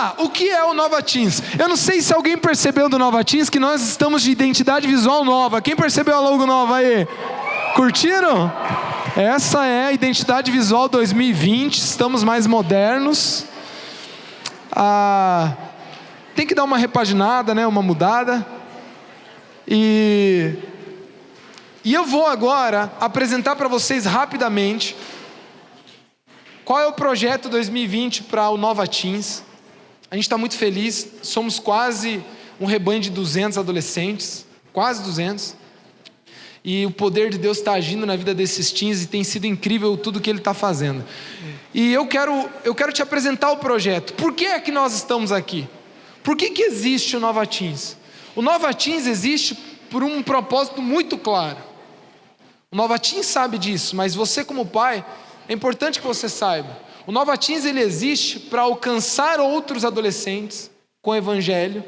lá, o que é o Nova Teens? Eu não sei se alguém percebeu do Nova Teens que nós estamos de identidade visual nova. Quem percebeu a logo nova aí? Curtiram? Essa é a identidade visual 2020, estamos mais modernos. Tem que dar uma repaginada, né? Uma mudada. E eu vou agora apresentar para vocês rapidamente qual é o projeto 2020 para o Nova Teens. A gente está muito feliz, somos quase um rebanho de 200 adolescentes, quase 200. E o poder de Deus está agindo na vida desses teens e tem sido incrível tudo que Ele está fazendo. E eu quero te apresentar o projeto. Por que é que nós estamos aqui? Por que existe o Nova Teens? O Nova Teens existe por um propósito muito claro. O Nova Teens sabe disso, mas você como pai, é importante que você saiba. O Nova Teens ele existe para alcançar outros adolescentes com o Evangelho,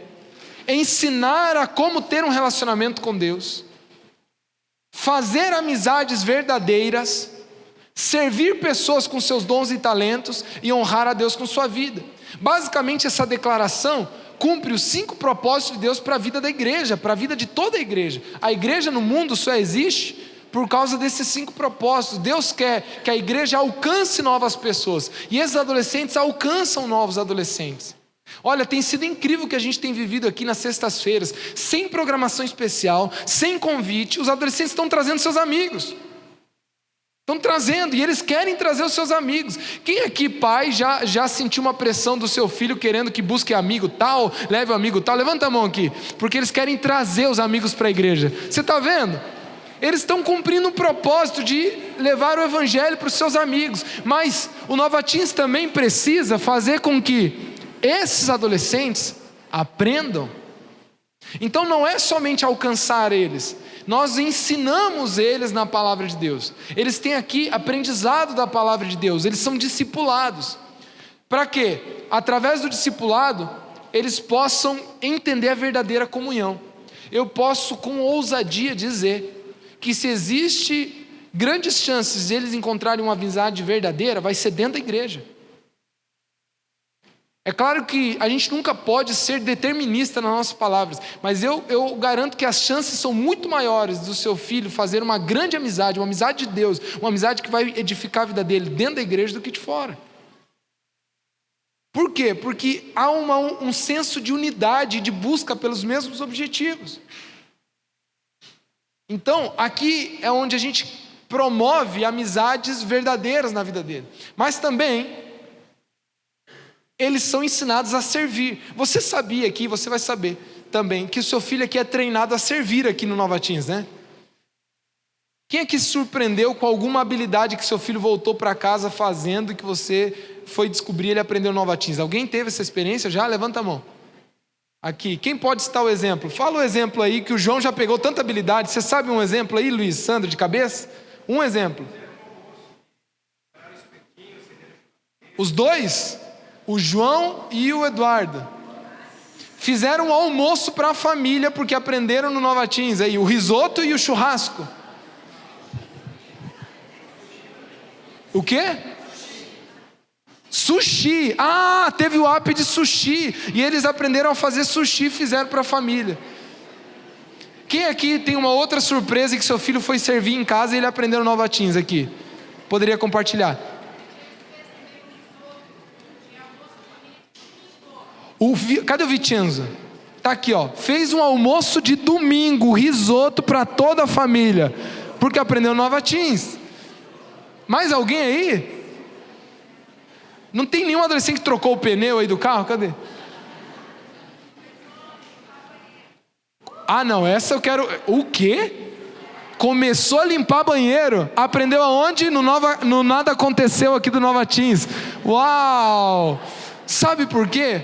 ensinar a como ter um relacionamento com Deus, fazer amizades verdadeiras, servir pessoas com seus dons e talentos e honrar a Deus com sua vida. Basicamente essa declaração cumpre os 5 propósitos de Deus para a vida da igreja, para a vida de toda a igreja. A igreja no mundo só existe por causa desses 5 propósitos. Deus quer que a igreja alcance novas pessoas, e esses adolescentes alcançam novos adolescentes. Olha, tem sido incrível o que a gente tem vivido aqui nas sextas-feiras, sem programação especial, sem convite. Os adolescentes estão trazendo seus amigos, estão trazendo, e eles querem trazer os seus amigos. Quem aqui, pai, já sentiu uma pressão do seu filho querendo que busque amigo tal, leve o amigo tal? Levanta a mão aqui, porque eles querem trazer os amigos para a igreja. Você está vendo? Eles estão cumprindo o propósito de levar o evangelho para os seus amigos. Mas o Nova Teens também precisa fazer com que esses adolescentes aprendam. Então não é somente alcançar eles, nós ensinamos eles na palavra de Deus. Eles têm aqui aprendizado da palavra de Deus, eles são discipulados. Para quê? Através do discipulado, eles possam entender a verdadeira comunhão. Eu posso com ousadia dizer que se existe grandes chances de eles encontrarem uma amizade verdadeira, vai ser dentro da igreja. É claro que a gente nunca pode ser determinista nas nossas palavras, mas eu garanto que as chances são muito maiores do seu filho fazer uma grande amizade, uma amizade de Deus, uma amizade que vai edificar a vida dele dentro da igreja do que de fora. Por quê? Porque há um senso de unidade, de busca pelos mesmos objetivos. Então, aqui é onde a gente promove amizades verdadeiras na vida dele. Mas também, eles são ensinados a servir. Você sabia aqui, você vai saber também, que o seu filho aqui é treinado a servir aqui no Nova Teens, né? Quem é que se surpreendeu com alguma habilidade que seu filho voltou para casa fazendo e que você foi descobrir ele aprendeu no Nova Teens? Alguém teve essa experiência já? Levanta a mão. Aqui, quem pode citar o exemplo? Fala o exemplo aí, que o João já pegou tanta habilidade. Você sabe um exemplo aí, Luiz, Sandro, de cabeça? Um exemplo. Os dois, o João e o Eduardo, fizeram um almoço para a família, porque aprenderam no Nova Teens aí, o risoto e o churrasco. O quê? Sushi. Teve o app de sushi, e eles aprenderam a fazer sushi e fizeram para a família. Quem aqui tem uma outra surpresa que seu filho foi servir em casa e ele aprendeu no Nova Teens aqui? Poderia compartilhar? Cadê o Vicenzo? Tá aqui, ó. Fez um almoço de domingo, risoto para toda a família, porque aprendeu no Nova Teens. Mais alguém aí? Não tem nenhum adolescente que trocou o pneu aí do carro? Cadê? Não, essa eu quero. O quê? Começou a limpar banheiro. Aprendeu aonde? No Nada Aconteceu aqui do Nova Teens. Uau! Sabe por quê?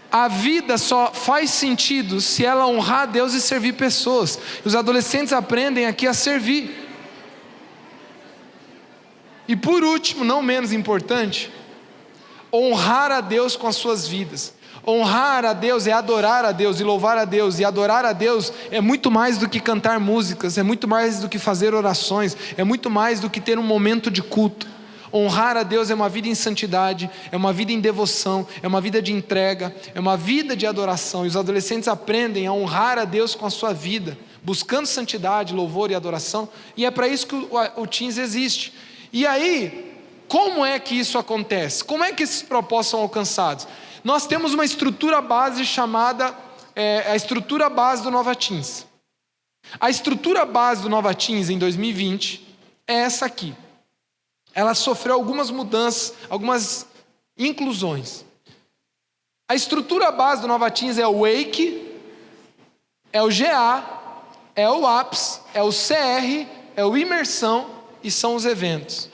A vida só faz sentido se ela honrar a Deus e servir pessoas. Os adolescentes aprendem aqui a servir. E por último, não menos importante, honrar a Deus com as suas vidas. Honrar a Deus é adorar a Deus e louvar a Deus. E adorar a Deus é muito mais do que cantar músicas, é muito mais do que fazer orações, é muito mais do que ter um momento de culto. Honrar a Deus é uma vida em santidade, é uma vida em devoção, é uma vida de entrega, é uma vida de adoração. E os adolescentes aprendem a honrar a Deus com a sua vida, buscando santidade, louvor e adoração. E é para isso que o Teens existe. E aí, como é que isso acontece? Como é que esses propósitos são alcançados? Nós temos uma estrutura base chamada a estrutura base do Nova Teens. A estrutura base do Nova Teens em 2020 é essa aqui. Ela sofreu algumas mudanças, algumas inclusões. A estrutura base do Nova Teens é o Wake, é o GA, é o APS, é o CR, é o Imersão e são os eventos.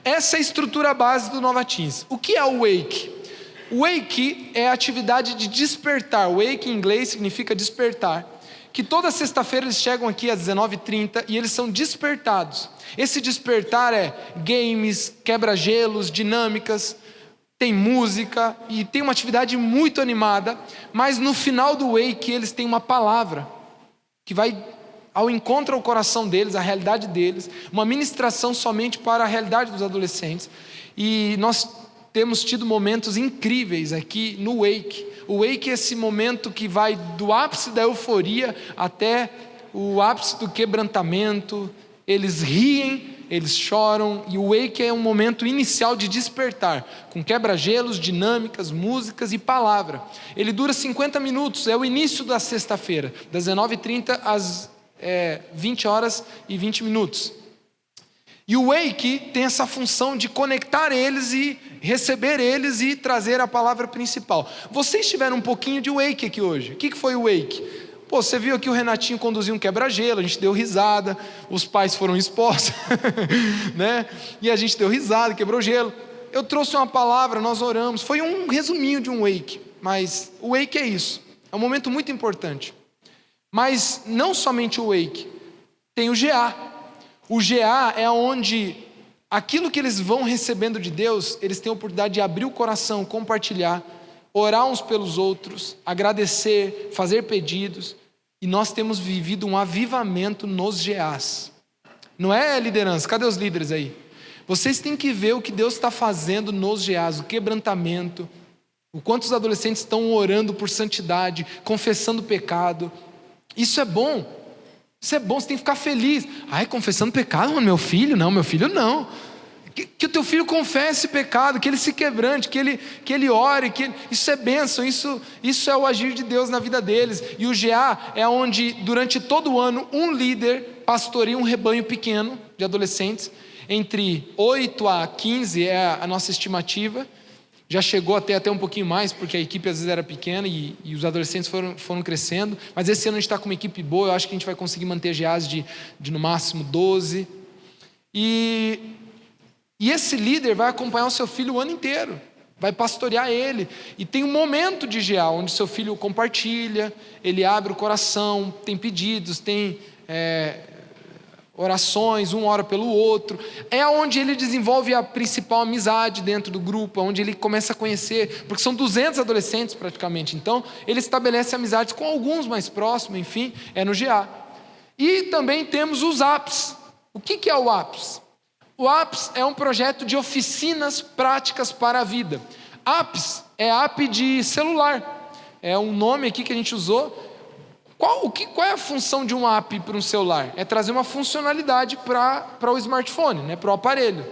Essa é a estrutura base do Nova Teens. O que é o Wake? O Wake é a atividade de despertar. Wake em inglês significa despertar. Que toda sexta-feira eles chegam aqui às 19h30 e eles são despertados. Esse despertar é games, quebra-gelos, dinâmicas, tem música e tem uma atividade muito animada, mas no final do Wake eles têm uma palavra que vai ao encontro ao coração deles, à realidade deles, uma ministração somente para a realidade dos adolescentes. E nós temos tido momentos incríveis aqui no Wake. O Wake é esse momento que vai do ápice da euforia até o ápice do quebrantamento. Eles riem, eles choram, e o Wake é um momento inicial de despertar, com quebra-gelos, dinâmicas, músicas e palavra. Ele dura 50 minutos, é o início da sexta-feira, das 19h30 às 20h20. E o Wake tem essa função de conectar eles e receber eles e trazer a palavra principal. Vocês tiveram um pouquinho de Wake aqui hoje. O que foi o Wake? Pô, você viu aqui o Renatinho conduzir um quebra-gelo, a gente deu risada, os pais foram expostos, né? E a gente deu risada, quebrou o gelo. Eu trouxe uma palavra, nós oramos. Foi um resuminho de um Wake, mas o Wake é isso. É um momento muito importante. Mas não somente o Wake, tem o GA. O GA é onde aquilo que eles vão recebendo de Deus, eles têm a oportunidade de abrir o coração, compartilhar, orar uns pelos outros, agradecer, fazer pedidos. E nós temos vivido um avivamento nos GAs. Não é liderança? Cadê os líderes aí? Vocês têm que ver o que Deus está fazendo nos GAs, o quebrantamento, o quanto os adolescentes estão orando por santidade, confessando pecado. Isso é bom. Isso é bom, você tem que ficar feliz. Ai, confessando pecado, meu filho? Não, meu filho não. Que o teu filho confesse pecado, que ele se quebrante, que ele ore, isso é bênção, isso é o agir de Deus na vida deles. E o GA é onde, durante todo o ano, um líder pastoreia um rebanho pequeno de adolescentes, entre 8 a 15 é a nossa estimativa. Já chegou até um pouquinho mais, porque a equipe às vezes era pequena e os adolescentes foram crescendo. Mas esse ano a gente está com uma equipe boa, eu acho que a gente vai conseguir manter GAs de no máximo 12. E esse líder vai acompanhar o seu filho o ano inteiro, vai pastorear ele. E tem um momento de GA, onde seu filho compartilha, ele abre o coração, tem pedidos, tem orações, um ora pelo outro. É onde ele desenvolve a principal amizade dentro do grupo, onde ele começa a conhecer, porque são 200 adolescentes praticamente. Então, ele estabelece amizades com alguns mais próximos, enfim, é no GA. E também temos os APS. O que é o APS? O APS é um projeto de oficinas práticas para a vida. APS é app de celular. É um nome aqui que a gente usou. Qual é a função de um app para um celular? É trazer uma funcionalidade para o smartphone, né, para o aparelho.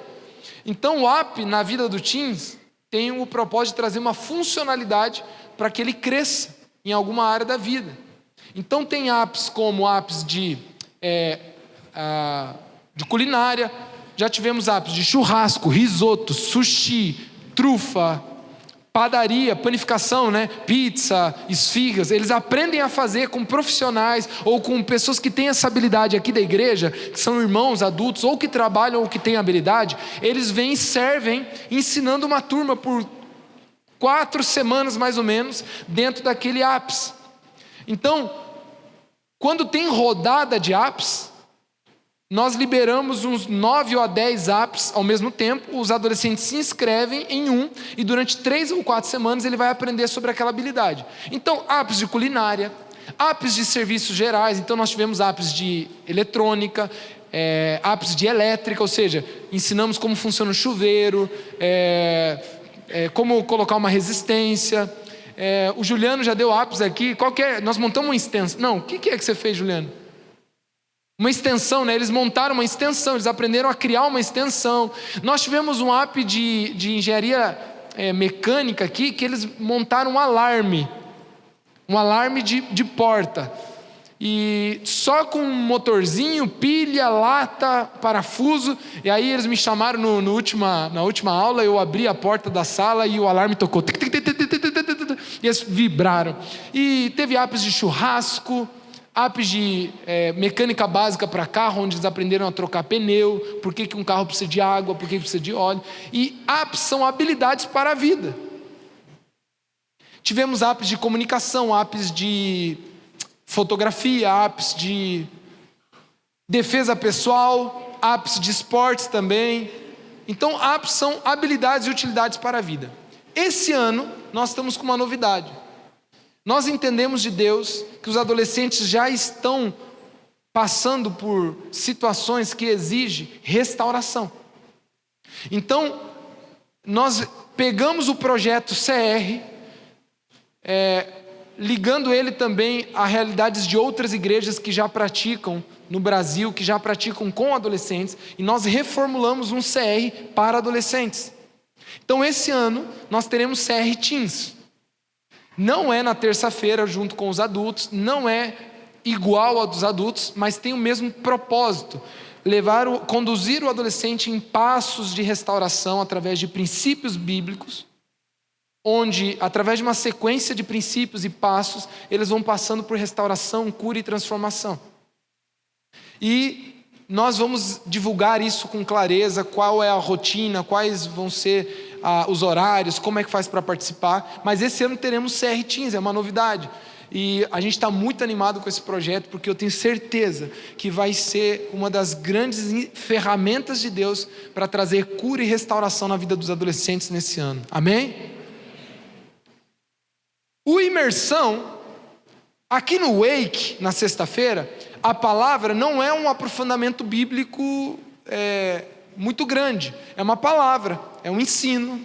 Então o app na vida do Teens tem o propósito de trazer uma funcionalidade para que ele cresça em alguma área da vida. Então tem apps como apps de culinária. Já tivemos apps de churrasco, risoto, sushi, trufa, padaria, panificação, né? Pizza, esfirras. Eles aprendem a fazer com profissionais ou com pessoas que têm essa habilidade aqui da igreja, que são irmãos, adultos, ou que trabalham ou que têm habilidade. Eles vêm e servem, ensinando uma turma por 4 semanas mais ou menos, dentro daquele apps. Então, quando tem rodada de apps, nós liberamos uns 9 ou 10 apps ao mesmo tempo. Os adolescentes se inscrevem em um e durante 3 ou 4 semanas ele vai aprender sobre aquela habilidade. Então, apps de culinária, apps de serviços gerais. Então nós tivemos apps de eletrônica, apps de elétrica, ou seja, ensinamos como funciona o chuveiro, como colocar uma resistência. O Juliano já deu apps aqui. Nós montamos uma extensão. Não, o que é que você fez, Juliano? Uma extensão, né? Eles montaram uma extensão, eles aprenderam a criar uma extensão. Nós tivemos um app de engenharia mecânica aqui, que eles montaram um alarme de porta. E só com um motorzinho, pilha, lata, parafuso. E aí eles me chamaram na última aula, eu abri a porta da sala e o alarme tocou. E eles vibraram. E teve apps de churrasco, apps de mecânica básica para carro, onde eles aprenderam a trocar pneu, por que um carro precisa de água, por que precisa de óleo. E apps são habilidades para a vida. Tivemos apps de comunicação, apps de fotografia, apps de defesa pessoal, apps de esportes também. Então, apps são habilidades e utilidades para a vida. Esse ano, nós estamos com uma novidade. Nós entendemos de Deus que os adolescentes já estão passando por situações que exigem restauração. Então, nós pegamos o projeto CR, ligando ele também a realidades de outras igrejas que já praticam no Brasil, que já praticam com adolescentes, e nós reformulamos um CR para adolescentes. Então, esse ano, nós teremos CR Teens. Não é na terça-feira junto com os adultos, não é igual ao dos adultos, mas tem o mesmo propósito: conduzir o adolescente em passos de restauração através de princípios bíblicos, onde, através de uma sequência de princípios e passos, eles vão passando por restauração, cura e transformação. E nós vamos divulgar isso com clareza, qual é a rotina, quais vão ser os horários, como é que faz para participar. Mas esse ano teremos CR Teens, é uma novidade. E a gente está muito animado com esse projeto, porque eu tenho certeza que vai ser uma das grandes ferramentas de Deus para trazer cura e restauração na vida dos adolescentes nesse ano. Amém? O imersão, aqui no Wake, na sexta-feira, a palavra não é um aprofundamento bíblico muito grande. É uma palavra, é um ensino.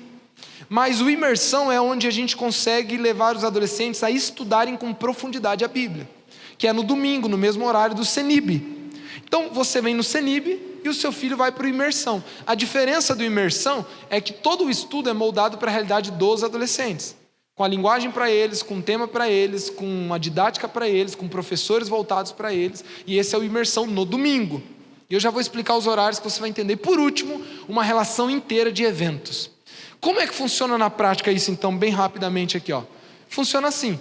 Mas o imersão é onde a gente consegue levar os adolescentes a estudarem com profundidade a Bíblia, que é no domingo, no mesmo horário do CENIB. Então você vem no CENIB e o seu filho vai para o imersão. A diferença do imersão é que todo o estudo é moldado para a realidade dos adolescentes, com a linguagem para eles, com o tema para eles, com uma didática para eles, com professores voltados para eles. E esse é o imersão no domingo. E eu já vou explicar os horários que você vai entender. Por último, uma relação inteira de eventos. Como é que funciona na prática isso, então, bem rapidamente aqui, ó? Funciona assim.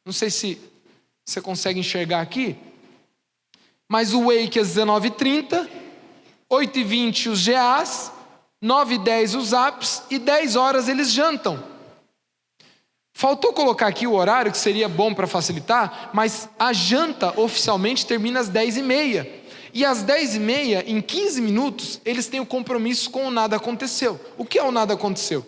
Não sei se você consegue enxergar aqui, mas o Wake às 19h30, 8h20 os GAs, 9h10 os apps e 10 horas eles jantam. Faltou colocar aqui o horário, que seria bom para facilitar, mas a janta oficialmente termina às 10h30. E às 10h30, em 15 minutos, eles têm o compromisso com o Nada Aconteceu. O que é o Nada Aconteceu?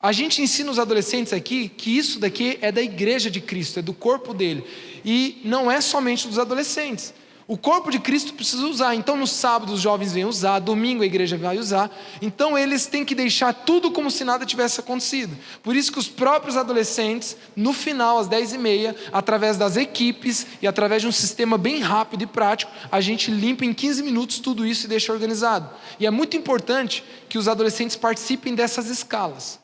A gente ensina os adolescentes aqui que isso daqui é da igreja de Cristo, é do corpo dele. E não é somente dos adolescentes. O corpo de Cristo precisa usar. Então no sábado os jovens vêm usar, domingo a igreja vai usar. Então eles têm que deixar tudo como se nada tivesse acontecido. Por isso que os próprios adolescentes, no final às 10h30, através das equipes e através de um sistema bem rápido e prático, a gente limpa em 15 minutos tudo isso e deixa organizado. E é muito importante que os adolescentes participem dessas escalas.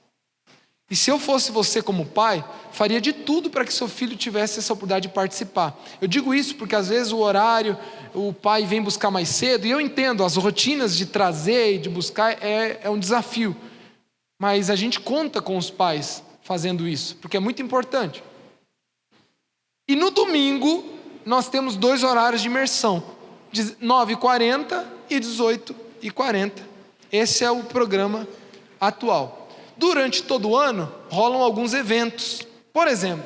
E se eu fosse você como pai, faria de tudo para que seu filho tivesse essa oportunidade de participar. Eu digo isso porque às vezes o horário, o pai vem buscar mais cedo, e eu entendo, as rotinas de trazer e de buscar é um desafio. Mas a gente conta com os pais fazendo isso, porque é muito importante. E no domingo, nós temos 2 horários de imersão, 9h40 e 18h40. Esse é o programa atual. Durante todo o ano, rolam alguns eventos. Por exemplo,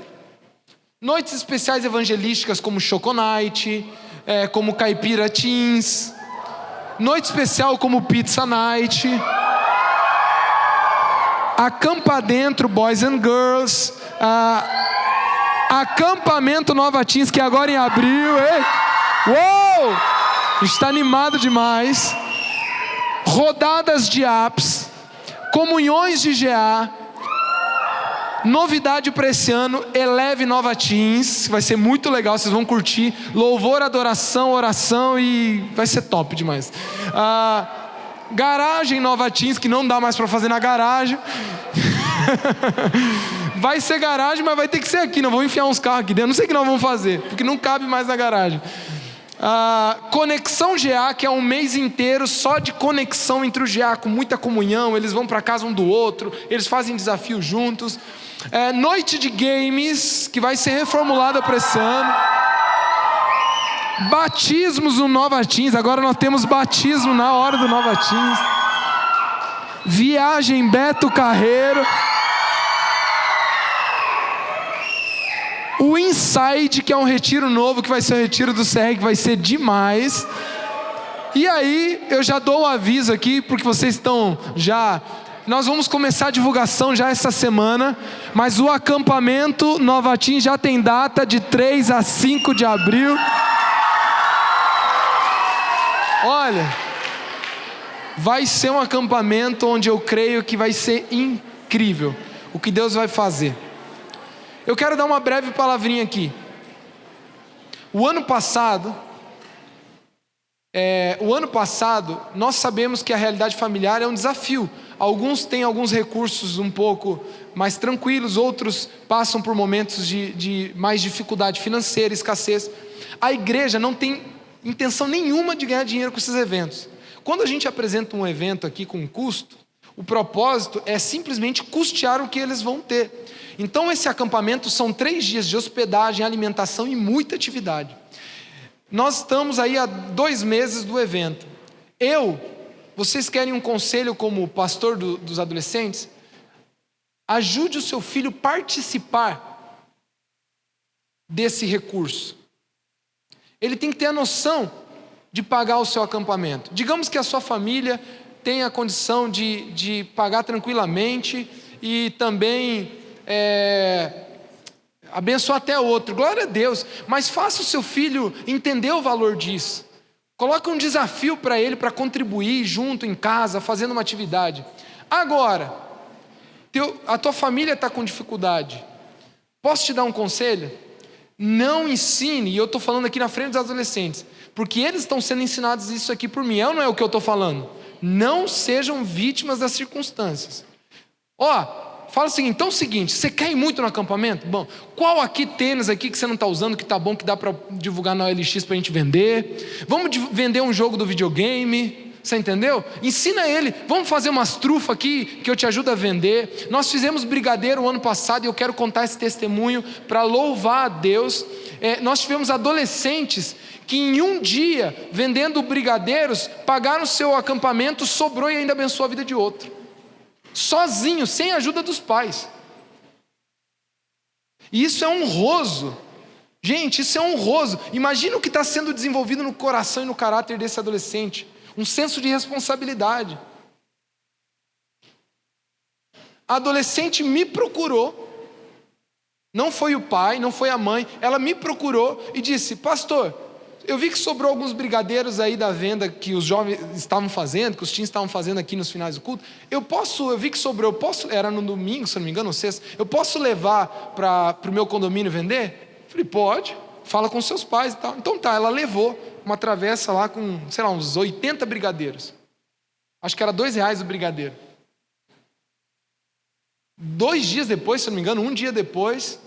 noites especiais evangelísticas como Choconite, como Caipira Teens, noite especial como Pizza Night, Acampa Dentro Boys and Girls, Acampamento Nova Teens, que agora em abril, Uou! A gente está animado demais. Rodadas de apps, comunhões de GA, novidade para esse ano, Eleve Nova Teens, vai ser muito legal, vocês vão curtir, louvor, adoração, oração e vai ser top demais. Garagem Nova Teens, que não dá mais para fazer na garagem. Vai ser garagem, mas vai ter que ser aqui, não vou enfiar uns carros aqui dentro, não sei o que nós vamos fazer, porque não cabe mais na garagem. Conexão GA, que é um mês inteiro só de conexão entre o GA, com muita comunhão, eles vão para casa um do outro, eles fazem desafios juntos. Noite de games, que vai ser reformulada para esse ano. Batismos no Nova Teens, agora nós temos batismo na hora do Nova Teens. Viagem Beto Carreiro. O Inside, que é um retiro novo, que vai ser o retiro do CR, que vai ser demais. E aí, eu já dou o aviso aqui, porque vocês estão já... Nós vamos começar a divulgação já essa semana, mas o acampamento Nova Teens já tem data de 3 a 5 de abril. Olha, vai ser um acampamento onde eu creio que vai ser incrível o que Deus vai fazer. Eu quero dar uma breve palavrinha aqui. O ano passado, nós sabemos que a realidade familiar é um desafio. Alguns têm alguns recursos um pouco mais tranquilos, outros passam por momentos de mais dificuldade financeira, escassez. A igreja não tem intenção nenhuma de ganhar dinheiro com esses eventos. Quando a gente apresenta um evento aqui com custo, o propósito é simplesmente custear o que eles vão ter. Então esse acampamento são 3 dias de hospedagem, alimentação e muita atividade. Nós estamos aí há 2 meses do evento. Vocês querem um conselho como pastor dos adolescentes? Ajude o seu filho a participar desse recurso. Ele tem que ter a noção de pagar o seu acampamento. Digamos que a sua família tem a condição de pagar tranquilamente e também abençoar até outro, glória a Deus, mas faça o seu filho entender o valor disso. Coloque um desafio para ele, para contribuir junto em casa, fazendo uma atividade. Agora, a tua família está com dificuldade, posso te dar um conselho? Não ensine, e eu estou falando aqui na frente dos adolescentes, porque eles estão sendo ensinados isso aqui por mim, não é o que eu estou falando. Não sejam vítimas das circunstâncias. Fala o seguinte, então é o seguinte, você quer ir muito no acampamento? Bom, qual tênis aqui que você não está usando, que está bom, que dá para divulgar na OLX para a gente vender? Vamos vender um jogo do videogame, você entendeu? Ensina ele, vamos fazer umas trufas aqui, que eu te ajudo a vender. Nós fizemos brigadeiro o ano passado, e eu quero contar esse testemunho para louvar a Deus. Nós tivemos adolescentes que em um dia, vendendo brigadeiros, pagaram o seu acampamento, sobrou e ainda abençoou a vida de outro. Sozinho, sem a ajuda dos pais. E isso é honroso. Gente, isso é honroso. Imagina o que está sendo desenvolvido no coração e no caráter desse adolescente. Um senso de responsabilidade. A adolescente me procurou. Não foi o pai, não foi a mãe. Ela me procurou e disse: pastor, eu vi que sobrou alguns brigadeiros aí da venda que os jovens estavam fazendo, que os teens estavam fazendo aqui nos finais do culto. Eu vi que sobrou, era no domingo, se não me engano, sexta, eu posso levar para o meu condomínio vender? Falei, pode, fala com seus pais e tal. Então tá, ela levou uma travessa lá com, sei lá, uns 80 brigadeiros. Acho que era R$2 o brigadeiro. 2 dias depois, se não me engano, 1 dia depois,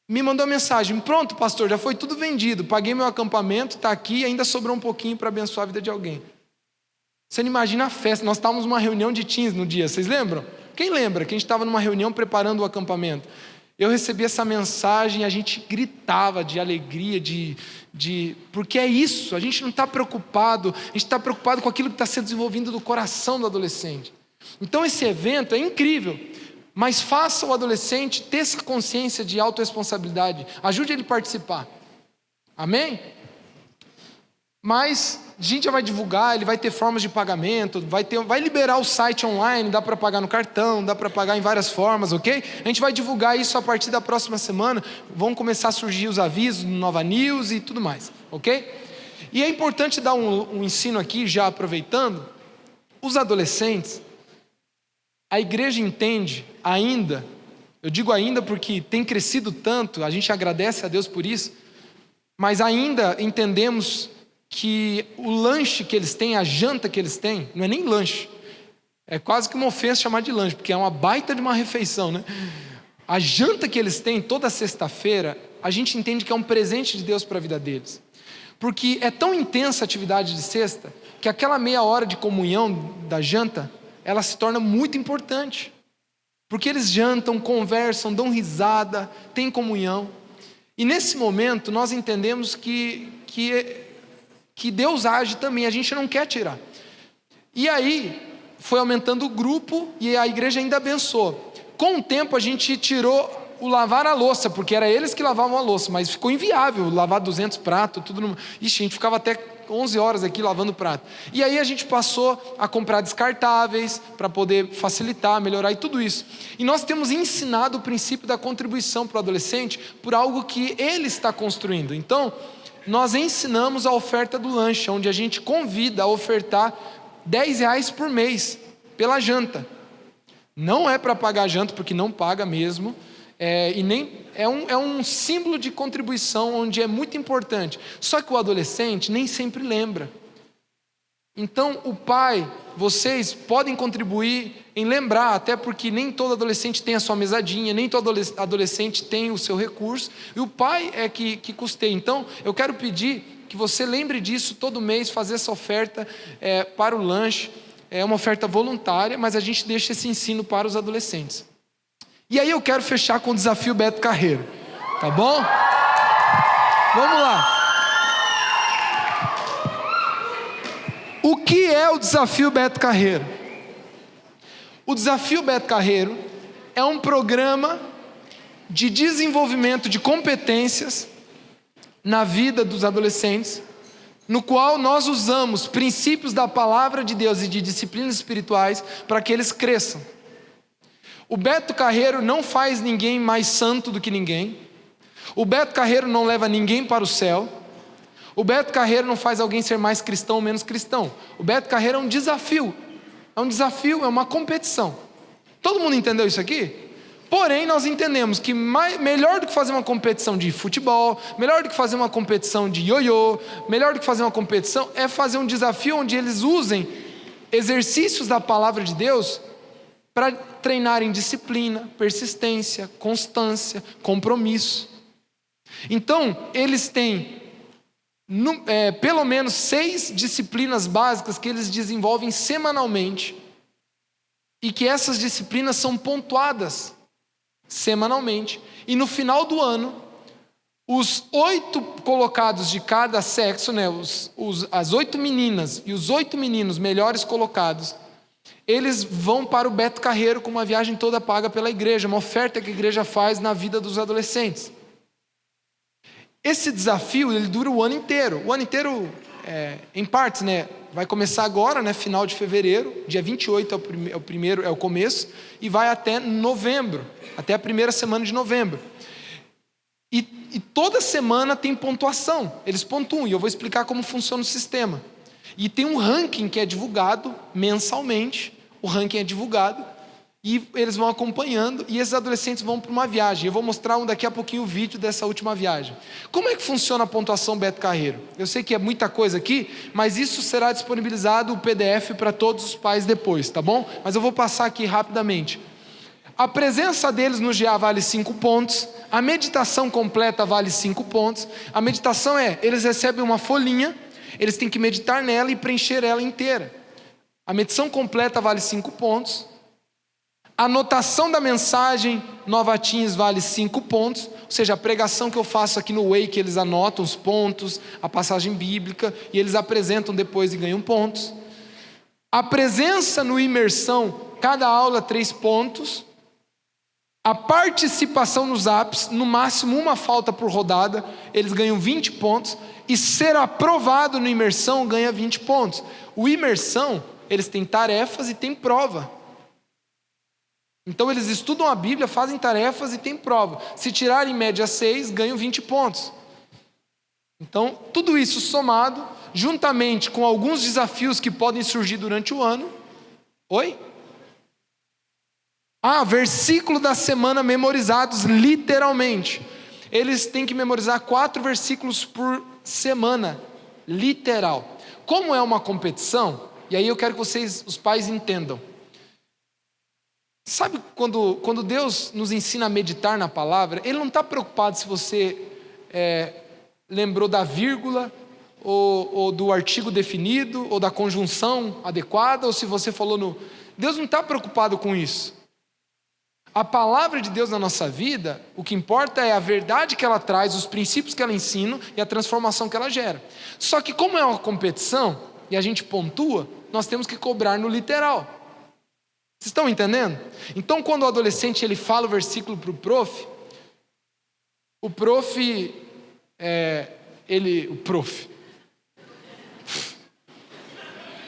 me mandou mensagem: pronto, pastor, já foi tudo vendido, paguei meu acampamento, está aqui e ainda sobrou um pouquinho para abençoar a vida de alguém. Você não imagina a festa. Nós estávamos numa reunião de teens no dia, vocês lembram? Quem lembra que a gente estava numa reunião preparando o acampamento? Eu recebi essa mensagem e a gente gritava de alegria, porque é isso, a gente não está preocupado, a gente está preocupado com aquilo que está sendo desenvolvido do coração do adolescente. Então esse evento é incrível. Mas faça o adolescente ter essa consciência de autorresponsabilidade. Ajude ele a participar. Amém? Mas a gente já vai divulgar, ele vai ter formas de pagamento, vai liberar o site online, dá para pagar no cartão, dá para pagar em várias formas, ok? A gente vai divulgar isso a partir da próxima semana. Vão começar a surgir os avisos no Nova News e tudo mais, ok? E é importante dar um ensino aqui, já aproveitando. Os adolescentes, a igreja entende ainda, eu digo ainda porque tem crescido tanto, a gente agradece a Deus por isso, mas ainda entendemos que o lanche que eles têm, a janta que eles têm, não é nem lanche, é quase que uma ofensa chamar de lanche, porque é uma baita de uma refeição, né? A janta que eles têm toda sexta-feira, a gente entende que é um presente de Deus para a vida deles. Porque é tão intensa a atividade de sexta, que aquela meia hora de comunhão da janta, ela se torna muito importante. Porque eles jantam, conversam, dão risada, têm comunhão. E nesse momento nós entendemos que Deus age também, a gente não quer tirar. E aí foi aumentando o grupo e a igreja ainda abençoou. Com o tempo a gente tirou o lavar a louça, porque era eles que lavavam a louça, mas ficou inviável lavar 200 pratos, tudo no... Ixi, a gente ficava até 11 horas aqui lavando prato. E aí a gente passou a comprar descartáveis para poder facilitar, melhorar e tudo isso. E nós temos ensinado o princípio da contribuição para o adolescente por algo que ele está construindo. Então, nós ensinamos a oferta do lanche, onde a gente convida a ofertar R$10 por mês pela janta. Não é para pagar a janta, porque não paga mesmo. E nem é um símbolo de contribuição onde é muito importante. Só que o adolescente nem sempre lembra. Então o pai, vocês podem contribuir em lembrar, até porque nem todo adolescente tem a sua mesadinha, nem todo adolescente tem o seu recurso, e o pai é que custeia. Então eu quero pedir que você lembre disso todo mês, fazer essa oferta para o lanche. É uma oferta voluntária, mas a gente deixa esse ensino para os adolescentes. E aí eu quero fechar com o desafio Beto Carreiro, tá bom? Vamos lá. O que é o desafio Beto Carreiro? O desafio Beto Carreiro é um programa de desenvolvimento de competências na vida dos adolescentes, no qual nós usamos princípios da palavra de Deus e de disciplinas espirituais para que eles cresçam. O Beto Carreiro não faz ninguém mais santo do que ninguém. O Beto Carreiro não leva ninguém para o céu. O Beto Carreiro não faz alguém ser mais cristão ou menos cristão. O Beto Carreiro é um desafio. É um desafio, é uma competição. Todo mundo entendeu isso aqui? Porém, nós entendemos que melhor do que fazer uma competição de futebol, melhor do que fazer uma competição de ioiô, melhor do que fazer uma competição, é fazer um desafio onde eles usem exercícios da palavra de Deus para treinarem disciplina, persistência, constância, compromisso. Então, eles têm pelo menos 6 disciplinas básicas que eles desenvolvem semanalmente, e que essas disciplinas são pontuadas semanalmente, e no final do ano, os 8 colocados de cada sexo, né, as 8 meninas e os 8 meninos melhores colocados, eles vão para o Beto Carreiro com uma viagem toda paga pela igreja, uma oferta que a igreja faz na vida dos adolescentes. Esse desafio, ele dura o ano inteiro em partes, né? Vai começar agora, né, final de fevereiro, dia 28 é o começo, e vai até novembro, até a primeira semana de novembro. E toda semana tem pontuação, eles pontuam, e eu vou explicar como funciona o sistema. E tem um ranking que é divulgado mensalmente, o ranking é divulgado, e eles vão acompanhando, e esses adolescentes vão para uma viagem. Eu vou mostrar daqui a pouquinho o vídeo dessa última viagem. Como é que funciona a pontuação Beto Carreiro? Eu sei que é muita coisa aqui, mas isso será disponibilizado o PDF para todos os pais depois, tá bom? Mas eu vou passar aqui rapidamente. A presença deles no GA vale 5 pontos, a meditação completa vale 5 pontos. A meditação eles recebem uma folhinha, eles têm que meditar nela e preencher ela inteira. A meditação completa vale 5 pontos. A anotação da mensagem Nova Teens vale 5 pontos, ou seja, a pregação que eu faço aqui no Wake, eles anotam os pontos, a passagem bíblica, e eles apresentam depois e ganham pontos. A presença no imersão, cada aula 3 pontos. A participação nos apps, no máximo uma falta por rodada, eles ganham 20 pontos, e ser aprovado no imersão ganha 20 pontos. O imersão, eles têm tarefas e têm prova. Então eles estudam a Bíblia, fazem tarefas e têm prova. Se tirarem em média 6, ganham 20 pontos. Então tudo isso somado juntamente com alguns desafios que podem surgir durante o ano. Oi? Versículo da semana memorizados literalmente. Eles têm que memorizar 4 versículos por semana, literal. Como é uma competição, e aí eu quero que vocês, os pais, entendam. Sabe quando Deus nos ensina a meditar na palavra, Ele não está preocupado se você lembrou da vírgula, ou do artigo definido, ou da conjunção adequada, ou se você falou no... Deus não está preocupado com isso. A palavra de Deus na nossa vida, o que importa é a verdade que ela traz, os princípios que ela ensina e a transformação que ela gera. Só que como é uma competição, e a gente pontua, nós temos que cobrar no literal. Vocês estão entendendo? Então quando o adolescente ele fala o versículo para o prof,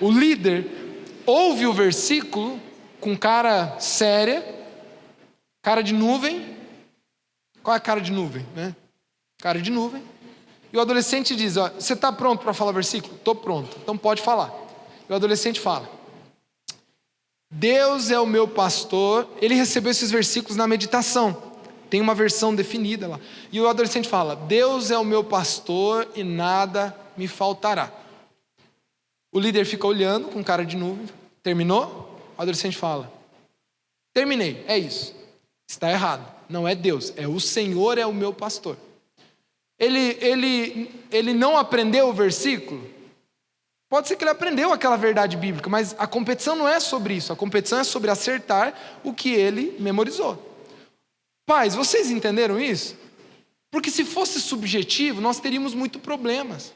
o líder ouve o versículo com cara séria, cara de nuvem. Qual é a cara de nuvem, né? Cara de nuvem. E o adolescente diz, você está pronto para falar o versículo? Estou pronto, então pode falar. E o adolescente fala, Deus é o meu pastor. Ele recebeu esses versículos na meditação, tem uma versão definida lá. E o adolescente fala, Deus é o meu pastor e nada me faltará. O líder fica olhando com cara de nuvem. Terminou? O adolescente fala, terminei, é isso. Está errado, não é Deus, é o Senhor é o meu pastor. Ele não aprendeu o versículo? Pode ser que ele aprendeu aquela verdade bíblica, mas a competição não é sobre isso. A competição é sobre acertar o que ele memorizou. Pais, vocês entenderam isso? Porque se fosse subjetivo, nós teríamos muitos problemas.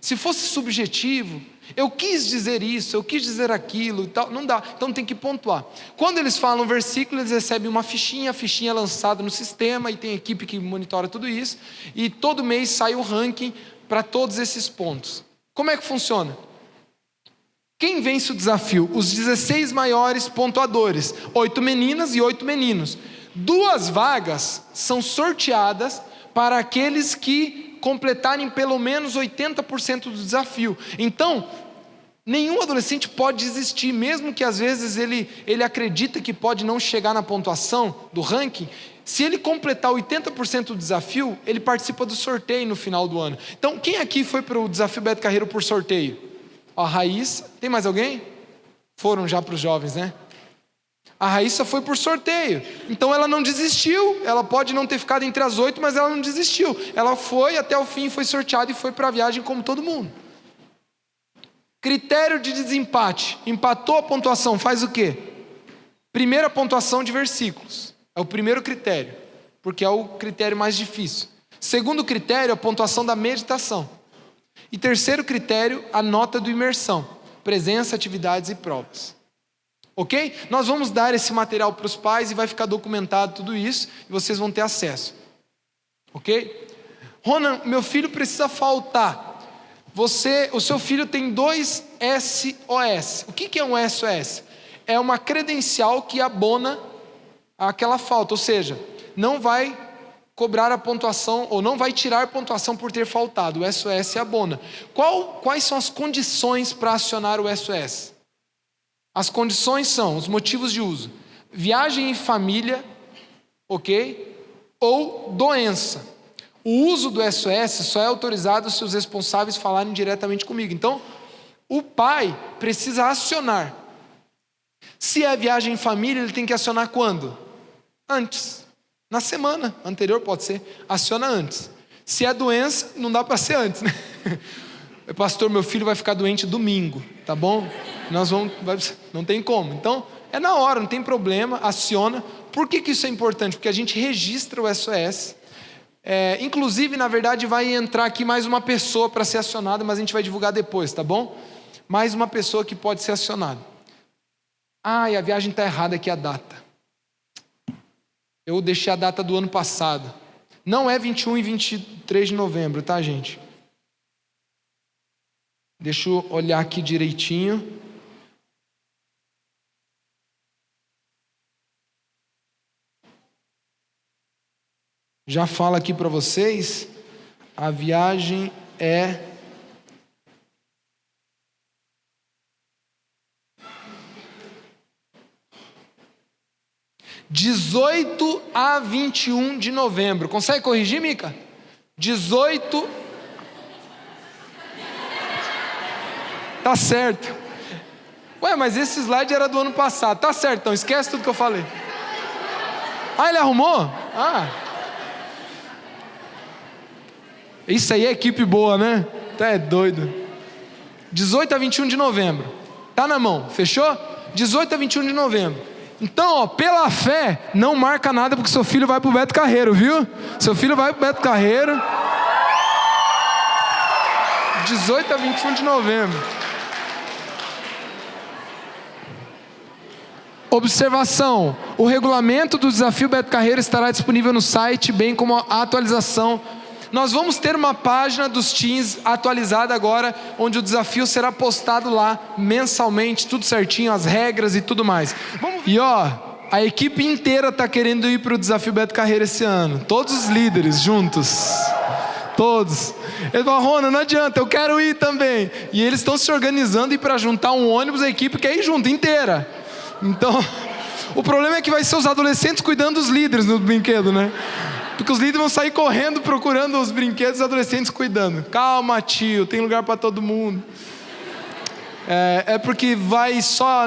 Se fosse subjetivo, eu quis dizer isso, eu quis dizer aquilo e tal, não dá, então tem que pontuar. Quando eles falam um versículo, eles recebem uma fichinha, a fichinha é lançada no sistema e tem equipe que monitora tudo isso, e todo mês sai o ranking para todos esses pontos. Como é que funciona? Quem vence o desafio? Os 16 maiores pontuadores, 8 meninas e 8 meninos. 2 vagas são sorteadas para aqueles que completarem pelo menos 80% do desafio. Então, nenhum adolescente pode desistir, mesmo que às vezes ele acredita que pode não chegar na pontuação do ranking. Se ele completar 80% do desafio, ele participa do sorteio no final do ano. Então, quem aqui foi para o Desafio Beto Carreiro por sorteio? A Raíssa, tem mais alguém? Foram já para os jovens, né? A Raíssa foi por sorteio, então ela não desistiu. Ela pode não ter ficado entre as 8, mas ela não desistiu. Ela foi até o fim, foi sorteada e foi para a viagem como todo mundo. Critério de desempate, empatou a pontuação, faz o quê? Primeira pontuação de versículos, é o primeiro critério, porque é o critério mais difícil. Segundo critério, a pontuação da meditação. E terceiro critério, a nota do imersão, presença, atividades e provas. Ok? Nós vamos dar esse material para os pais e vai ficar documentado tudo isso e vocês vão ter acesso. Ok? Ronan, meu filho precisa faltar. O seu filho tem 2 SOS. O que é um SOS? É uma credencial que abona aquela falta, ou seja, não vai cobrar a pontuação ou não vai tirar a pontuação por ter faltado. O SOS abona. Quais são as condições para acionar o SOS? As condições são os motivos de uso: viagem em família, ok? Ou doença. O uso do SOS só é autorizado se os responsáveis falarem diretamente comigo. Então, o pai precisa acionar. Se é viagem em família, ele tem que acionar quando? Antes. Na semana anterior pode ser. Aciona antes. Se é doença, não dá para ser antes, né? Pastor, meu filho vai ficar doente domingo, tá bom? Não tem como. Então, é na hora, não tem problema, aciona. Por que isso é importante? Porque a gente registra o SOS. Inclusive, na verdade, vai entrar aqui mais uma pessoa para ser acionada, mas a gente vai divulgar depois, tá bom? Mais uma pessoa que pode ser acionada. E a viagem está errada aqui, a data. Eu deixei a data do ano passado. Não é 21 e 23 de novembro, tá, gente? Deixa eu olhar aqui direitinho. Já falo aqui para vocês, a viagem é 18 a 21 de novembro. Consegue corrigir, Mica? 18. Tá certo. Ué, mas esse slide era do ano passado. Tá certo, então esquece tudo que eu falei. Ah, ele arrumou? Ah. Isso aí é equipe boa, né? Tá doido. 18 a 21 de novembro. Tá na mão, fechou? 18 a 21 de novembro. Então, ó, pela fé, não marca nada porque seu filho vai pro Beto Carreiro, viu? Seu filho vai pro Beto Carreiro. 18 a 21 de novembro. Observação: o regulamento do Desafio Beto Carreiro estará disponível no site, bem como a atualização. Nós vamos ter uma página dos teens atualizada agora, onde o desafio será postado lá mensalmente, tudo certinho, as regras e tudo mais. E ó, a equipe inteira está querendo ir para o Desafio Beto Carreiro esse ano. Todos os líderes juntos. Todos. Eles falam: Rona, não adianta, eu quero ir também. E eles estão se organizando, e para juntar um ônibus, a equipe quer ir junto, inteira. Então, o problema é que vai ser os adolescentes cuidando dos líderes no brinquedo, né? Porque os líderes vão sair correndo procurando os brinquedos e os adolescentes cuidando. Calma, tio, tem lugar para todo mundo. É porque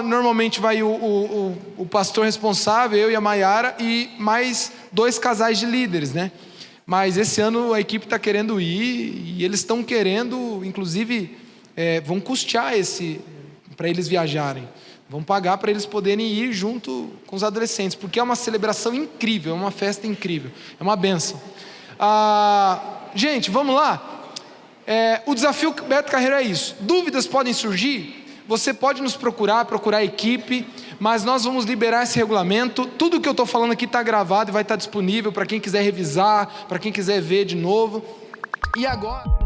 normalmente vai o pastor responsável, eu e a Maiara, e mais 2 casais de líderes, né? Mas esse ano a equipe está querendo ir, e eles estão querendo, inclusive, vão custear para eles viajarem. Vão pagar para eles poderem ir junto com os adolescentes, porque é uma celebração incrível, é uma festa incrível, é uma bênção. Gente, vamos lá. O Desafio Beto Carreiro é isso. Dúvidas podem surgir? Você pode nos procurar a equipe, mas nós vamos liberar esse regulamento. Tudo que eu estou falando aqui está gravado e vai estar disponível para quem quiser revisar, para quem quiser ver de novo. E agora...